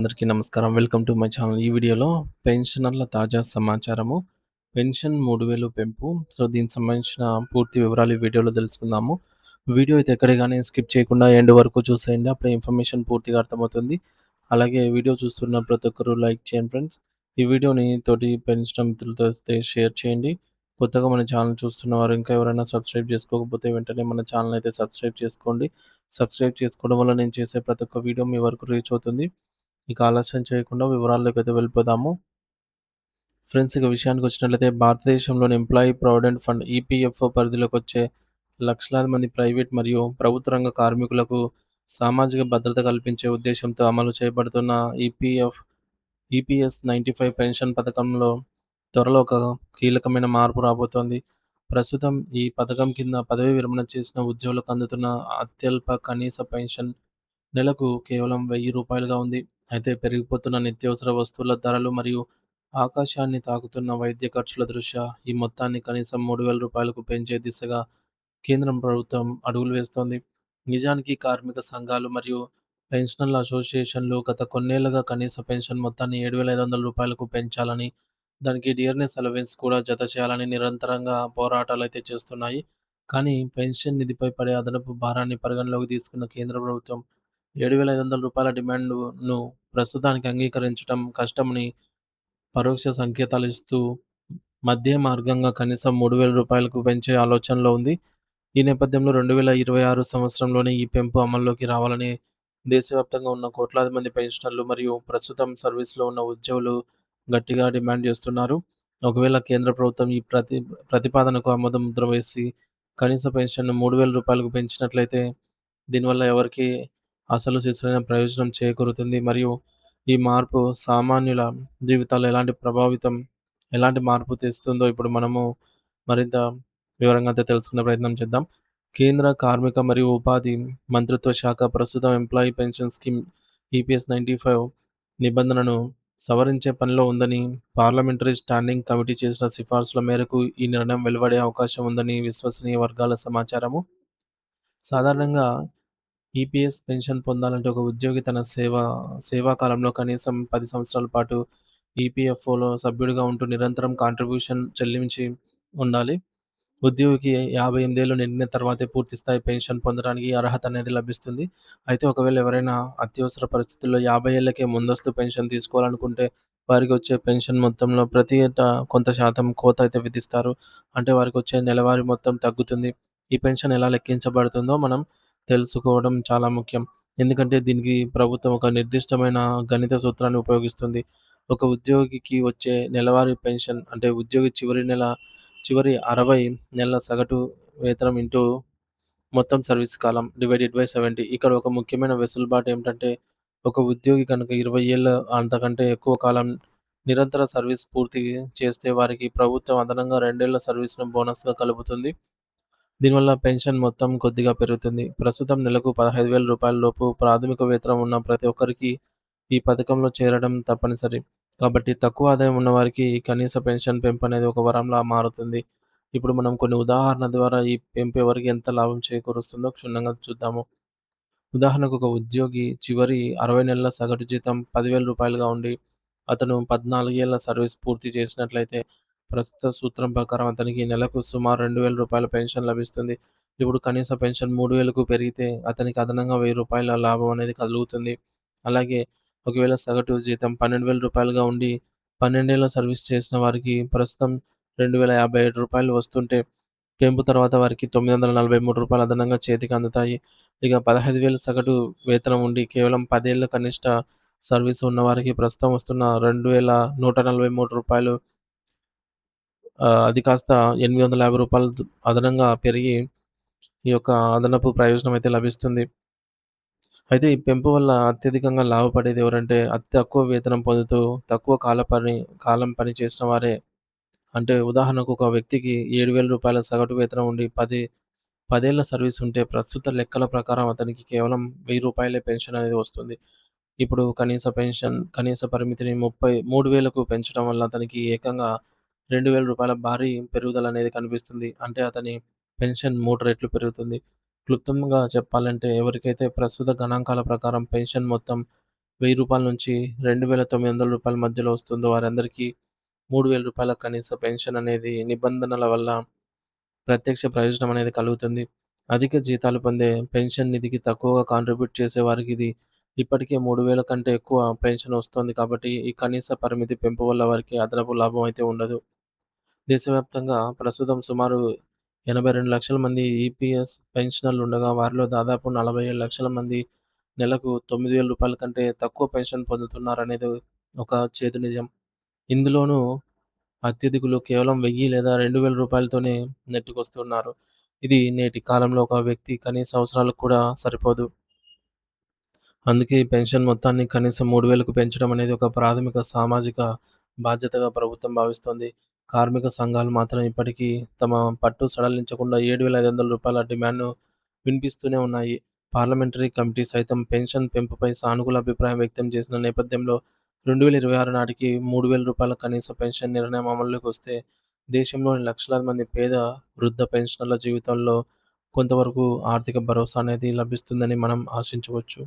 అందరికీ నమస్కారం. Welcome to my channel. ఈ వీడియోలో పెన్షనర్ల తాజా సమాచారము. పెన్షన్ 3000 పెంపు. దీనికి సంబంధించిన పూర్తి వివరాలు ఈ వీడియోలో తెలుసుకుందాము. వీడియో అయితే ఎక్కడ గాని స్కిప్ చేయకుండా ఎండ్ వరకు చూసేయండి. అప్పుడే ఇన్ఫర్మేషన్ పూర్తిగా అర్థమవుతుంది. అలాగే వీడియో చూస్తున్న ప్రతి ఒక్కరు లైక్ చేయండి ఫ్రెండ్స్. ఈ వీడియోని తోటి పెన్షనర్ మిత్రులతో షేర్ చేయండి. కొత్తగా మన ఛానల్ చూస్తున్నవారు ఇంకా ఎవరైనా సబ్స్క్రైబ్ చేసుకోకపోతే వెంటనే మన ఛానల్ అయితే సబ్స్క్రైబ్ చేసుకోండి. సబ్స్క్రైబ్ చేసుకోవడం వల్ల నేను చేసే ప్రతి ఒక్క వీడియో మీ వరకు రీచ్ అవుతుంది. ఇక ఆలస్యం చేయకుండా వివరాల్లోకైతే వెళ్ళిపోదాము. ఫ్రెండ్స్, ఇక విషయానికొచ్చినట్లయితే భారతదేశంలోని ఎంప్లాయీ ప్రావిడెంట్ ఫండ్ ఈపీఎఫ్ఓ పరిధిలోకొచ్చే లక్షలాది మంది ప్రైవేట్ మరియు ప్రభుత్వ రంగ కార్మికులకు సామాజిక భద్రత కల్పించే ఉద్దేశ్యంతో అమలు చేయబడుతున్న ఈపీఎస్ 95 పెన్షన్ పథకంలో త్వరలో ఒక కీలకమైన మార్పు రాబోతోంది. ప్రస్తుతం ఈ పథకం కింద పదవీ విరమణ చేసిన ఉద్యోగులకు అందుతున్న అత్యల్ప కనీస పెన్షన్ నెలకు కేవలం రూ. 1000గా ఉంది. అయితే పెరిగిపోతున్న నిత్యావసర వస్తువుల ధరలు మరియు ఆకాశాన్ని తాకుతున్న వైద్య ఖర్చుల దృష్ట్యా ఈ మొత్తాన్ని కనీసం రూ. 3000కు పెంచే దిశగా కేంద్రం ప్రభుత్వం అడుగులు వేస్తోంది. నిజానికి కార్మిక సంఘాలు మరియు పెన్షనర్ల అసోసియేషన్లు గత కొన్నేళ్లుగా కనీస పెన్షన్ మొత్తాన్ని రూ. 7500కు పెంచాలని, దానికి డియర్నెస్ అలవెన్స్ కూడా జత చేయాలని నిరంతరంగా పోరాటాలైతే చేస్తున్నాయి. కానీ పెన్షన్ నిధిపై పడే అదనపు భారాన్ని పరిగణలోకి తీసుకున్న కేంద్ర ప్రభుత్వం రూ. 7500 డిమాండ్‌ను ప్రస్తుతానికి అంగీకరించడం కష్టమని పరోక్ష సంకేతాలిస్తూ మధ్య మార్గంగా కనీసం రూ. 3000కు పెంచే ఆలోచనలో ఉంది. ఈ నేపథ్యంలో 2026 సంవత్సరంలోనే ఈ పెంపు అమల్లోకి రావాలని దేశవ్యాప్తంగా ఉన్న కోట్లాది మంది పెన్షనర్లు మరియు ప్రస్తుతం సర్వీస్‌లో ఉన్న ఉద్యోగులు గట్టిగా డిమాండ్ చేస్తున్నారు. ఒకవేళ కేంద్ర ప్రభుత్వం ఈ ప్రతిపాదనకు ఆమోద ముద్ర వేసి కనీస పెన్షన్‌ను రూ. 3000కు పెంచినట్లయితే దీనివల్ల ఎవరికీ అసలు సిసలైన ప్రయోజనం చేకూరుతుంది. మరియు ఈ మార్పు సామాన్యుల జీవితాల్లో ఎలాంటి మార్పు తెస్తుందో ఇప్పుడు మనము మరింత వివరంగా అయితే తెలుసుకునే ప్రయత్నం చేద్దాం. కేంద్ర కార్మిక మరియు ఉపాధి మంత్రిత్వ శాఖ ప్రస్తుతం ఎంప్లాయీ పెన్షన్ స్కీమ్ ఈపీఎస్ 95 నిబంధనను సవరించే పనిలో ఉందని పార్లమెంటరీ స్టాండింగ్ కమిటీ చేసిన సిఫార్సుల మేరకు ఈ నిర్ణయం వెలువడే అవకాశం ఉందని విశ్వసనీయ వర్గాల సమాచారము. సాధారణంగా ఈపీఎస్ పెన్షన్ పొందాలంటే ఒక ఉద్యోగి తన సేవా కాలంలో కనీసం 10 సంవత్సరాల పాటు ఈపీఎఫ్ఓలో సభ్యుడిగా ఉంటూ నిరంతరం కాంట్రిబ్యూషన్ చెల్లించి ఉండాలి. ఉద్యోగికి 58 ఏళ్లు నిండిన తర్వాతే పూర్తిస్థాయి పెన్షన్ పొందడానికి అర్హత అనేది లభిస్తుంది. అయితే ఒకవేళ ఎవరైనా అత్యవసర పరిస్థితుల్లో 50 ఏళ్లకే ముందస్తు పెన్షన్ తీసుకోవాలనుకుంటే వారికి వచ్చే పెన్షన్ మొత్తంలో ప్రతి ఏటా కొంత శాతం కోత అయితే విధిస్తారు. అంటే వారికొచ్చే నెలవారీ మొత్తం తగ్గుతుంది. ఈ పెన్షన్ ఎలా లెక్కించబడుతుందో మనం తెలుసుకోవడం చాలా ముఖ్యం. ఎందుకంటే దీనికి ప్రభుత్వం ఒక నిర్దిష్టమైన గణిత సూత్రాన్ని ఉపయోగిస్తుంది. ఒక ఉద్యోగికి వచ్చే నెలవారీ పెన్షన్ అంటే ఉద్యోగి చివరి 60 నెలల సగటు వేతనం ఇంటూ మొత్తం సర్వీస్ కాలం డివైడెడ్ బై 70. ఇక్కడ ఒక ముఖ్యమైన వెసులుబాటు ఏమిటంటే, ఒక ఉద్యోగి కనుక 20 ఏళ్ల అంతకంటే ఎక్కువ కాలం నిరంతర సర్వీస్ పూర్తి చేస్తే వారికి ప్రభుత్వం అదనంగా 2 ఏళ్ల సర్వీస్‌ను బోనస్‌గా కలుపుతుంది. దీనివల్ల పెన్షన్ మొత్తం కొద్దిగా పెరుగుతుంది. ప్రస్తుతం నెలకు రూ. 15,000 లోపు ప్రాథమిక వేతనం ఉన్న ప్రతి ఒక్కరికి ఈ పథకంలో చేరడం తప్పనిసరి. కాబట్టి తక్కువ ఆదాయం ఉన్నవారికి ఈ కనీస పెన్షన్ పెంపనేది ఒక వరంలా మారుతుంది. ఇప్పుడు మనం కొన్ని ఉదాహరణ ద్వారా ఈ పెంపు ఎవరికి ఎంత లాభం చేకూరుస్తుందో క్షుణ్ణంగా చూద్దాము. ఉదాహరణకు ఒక ఉద్యోగి చివరి 60 నెలల సగటు జీతం రూ. 10,000గా ఉండి, అతను 14 ఏళ్ల సర్వీస్ పూర్తి చేసినట్లయితే, ప్రస్తుత సూత్రం ప్రకారం అతనికి నెలకు సుమారు రూ. 2,000 పెన్షన్ లభిస్తుంది. ఇప్పుడు కనీస పెన్షన్ 3,000కు పెరిగితే అతనికి అదనంగా రూ. 1,000 లాభం అనేది కలుగుతుంది. అలాగే ఒకవేళ సగటు జీతం రూ. 12,000గా ఉండి, 12 ఏళ్ల సర్వీస్ చేసిన వారికి ప్రస్తుతం రూ. 2,057 వస్తుంటే, పెంపు తర్వాత వారికి రూ. 943 అదనంగా చేతికి అందుతాయి. ఇక 15,000 సగటు వేతనం ఉండి కేవలం 10 ఏళ్ల కనిష్ట సర్వీస్ ఉన్నవారికి ప్రస్తుతం వస్తున్న రూ. 2,143 అది కాస్త రూ. 850 అదనంగా పెరిగి ఈ యొక్క అదనపు ప్రయోజనం అయితే లభిస్తుంది. అయితే ఈ పెంపు వల్ల అత్యధికంగా లాభపడేది ఎవరంటే అతి తక్కువ వేతనం పొందుతూ తక్కువ కాలం పని చేసిన వారే. అంటే ఉదాహరణకు ఒక వ్యక్తికి రూ. 7,000 సగటు వేతనం ఉండి 10 ఏళ్ల సర్వీస్ ఉంటే ప్రస్తుత లెక్కల ప్రకారం అతనికి కేవలం రూ. 1,000 పెన్షన్ అనేది వస్తుంది. ఇప్పుడు కనీస పరిమితిని 33,000కు పెంచడం వల్ల అతనికి ఏకంగా రూ. 2,000 భారీ పెరుగుదల అనేది కనిపిస్తుంది. అంటే అతని పెన్షన్ 3 రెట్లు పెరుగుతుంది. క్లుప్తంగా చెప్పాలంటే ఎవరికైతే ప్రస్తుత గణాంకాల ప్రకారం పెన్షన్ మొత్తం రూ. 1000 నుంచి రూ. 2,900 మధ్యలో వస్తుందో వారందరికీ రూ. 3,000 కనీస పెన్షన్ అనేది నిబంధనల వల్ల ప్రత్యక్ష ప్రయోజనం అనేది కలుగుతుంది. అధిక జీతాలు పొందే పెన్షన్ నిధికి తక్కువగా కాంట్రిబ్యూట్ చేసే వారికి ఇది ఇప్పటికే 3,000 కంటే ఎక్కువ పెన్షన్ వస్తోంది కాబట్టి ఈ కనీస పరిమితి పెంపు వల్ల వారికి అదనపు లాభం అయితే ఉండదు. దేశవ్యాప్తంగా ప్రస్తుతం సుమారు 82 లక్షల మంది ఈపీఎస్ పెన్షనర్లు ఉండగా వారిలో దాదాపు 47 లక్షల మంది నెలకు రూ. 9,000 కంటే తక్కువ పెన్షన్ పొందుతున్నారనేది ఒక చేదు నిజం. ఇందులోనూ అత్యధికులు కేవలం 1000 లేదా రూ. 2,000తోనే నెట్టుకొస్తున్నారు. ఇది నేటి కాలంలో ఒక వ్యక్తి కనీస అవసరాలకు కూడా సరిపోదు. అందుకే ఈ పెన్షన్ మొత్తాన్ని కనీసం 3,000కు పెంచడం అనేది ఒక ప్రాథమిక సామాజిక బాధ్యతగా ప్రభుత్వం భావిస్తోంది. కార్మిక సంఘాలు మాత్రం ఇప్పటికీ తమ పట్టు సడలించకుండా రూ. 7,500 డిమాండ్‌ను వినిపిస్తూనే ఉన్నాయి. పార్లమెంటరీ కమిటీ సైతం పెన్షన్ పెంపుపై సానుకూల అభిప్రాయం వ్యక్తం చేసిన నేపథ్యంలో 2026 నాటికి రూ. 3,000 కనీస పెన్షన్ నిర్ణయం అమల్లోకి వస్తే దేశంలోని లక్షలాది మంది పేద, వృద్ధ పెన్షనర్ల జీవితాల్లో కొంతవరకు ఆర్థిక భరోసా అనేది లభిస్తుందని మనం ఆశించవచ్చు.